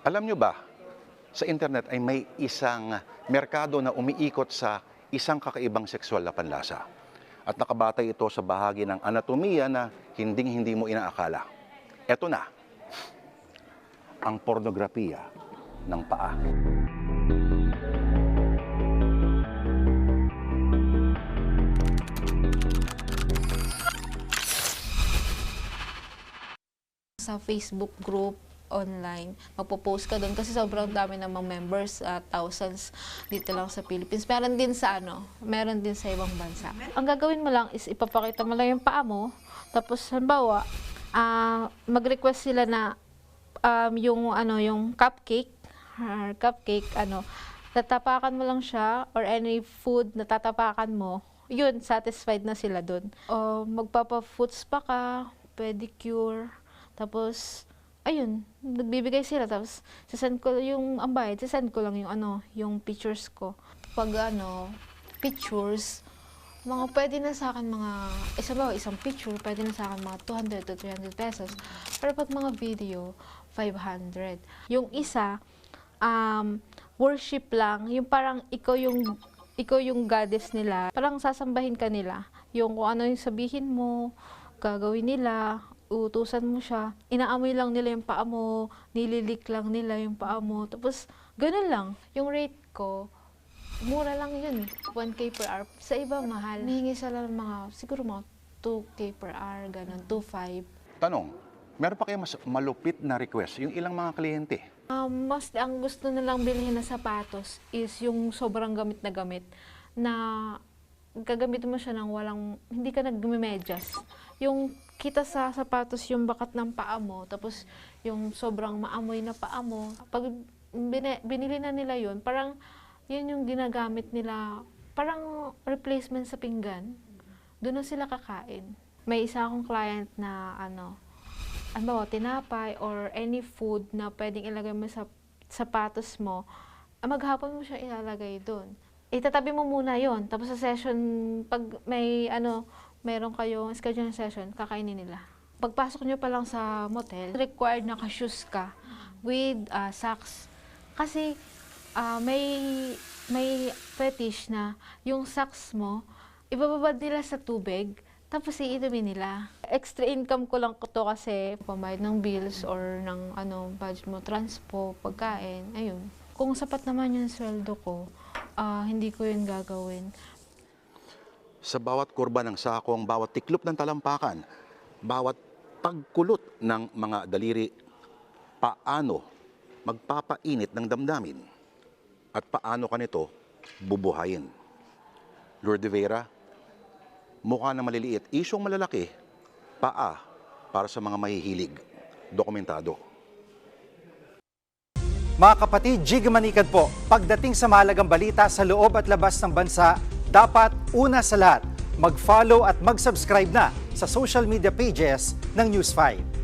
Alam nyo ba, sa internet ay may isang merkado na umiikot sa isang kakaibang sexual na panlasa. At nakabatay ito sa bahagi ng anatomiya na hinding-hindi mo inaakala. Ito na, ang pornografiya ng paa. Sa Facebook group online, magpo-post ka doon kasi sobrang dami namang members, thousands dito lang sa Philippines. Meron din sa ibang bansa. Ang gagawin mo lang is ipapakita mo lang yung paa mo, tapos halimbawa, mag-request sila na yung cupcake, tatapakan mo lang siya or any food na tatapakan mo, yun, satisfied na sila doon. O magpapa-foot spa ka, pedicure, tapos ayun, nagbibigay sila, tapos sasend ko yung ambayad, sasend ko lang yung pictures ko. Pag pictures, pwede na sa akin isang picture, pwede na sa akin mga 200 to 300 pesos. Pero pag mga video, 500. Yung isa, worship lang, yung parang ikaw yung goddess nila. Parang sasambahin ka nila. Yung kung ano yung sabihin mo, gagawin nila, uutusan mo siya, inaamoy lang nila yung paa mo, nililik lang nila yung paa mo, tapos ganun lang. Yung rate ko, mura lang yun, 1K per hour. Sa iba, mahal. Nahingi sila ng siguro mga 2K per hour, ganun, 2.5. Tanong, meron pa kayo mas malupit na request? Yung ilang mga kliyente? Mas ang gusto nilang bilhin na sapatos is yung sobrang gamit na gagamitin mo siya ng hindi ka nagmemedyas. Yung kita sa sapatos yung bakat ng paa mo, tapos yung sobrang maamoy na paa mo. Pag binili na nila yun, parang yun yung ginagamit nila, parang replacement sa pinggan. Doon na sila kakain. May isa akong client na tinapay or any food na pwedeng ilagay mo sa sapatos mo, maghapon mo siya ilalagay doon. Itatabi mo muna yon, tapos sa session, pag meron kayong schedule session, kakainin nila. Pagpasok nyo pa lang sa motel, required naka-shoes ka with socks. Kasi may fetish na yung socks mo, ibababad nila sa tubig, tapos iinumin nila. Extra income ko lang to kasi pambayad ng bills or ng budget mo, transpo, pagkain, ayun. Kung sapat naman yung sweldo ko, hindi ko yun gagawin. Sa bawat kurba ng sakong, bawat tiklop ng talampakan, bawat pagkulot ng mga daliri, paano magpapainit ng damdamin at paano ka nito bubuhayin. Lourdes Vera, mukha na maliliit, isyong malalaki, paa para sa mga mahihilig. Dokumentado. Mga kapatid, Jig Manikad po, pagdating sa mahalagang balita sa loob at labas ng bansa, dapat una sa lahat, mag-follow at mag-subscribe na sa social media pages ng News 5.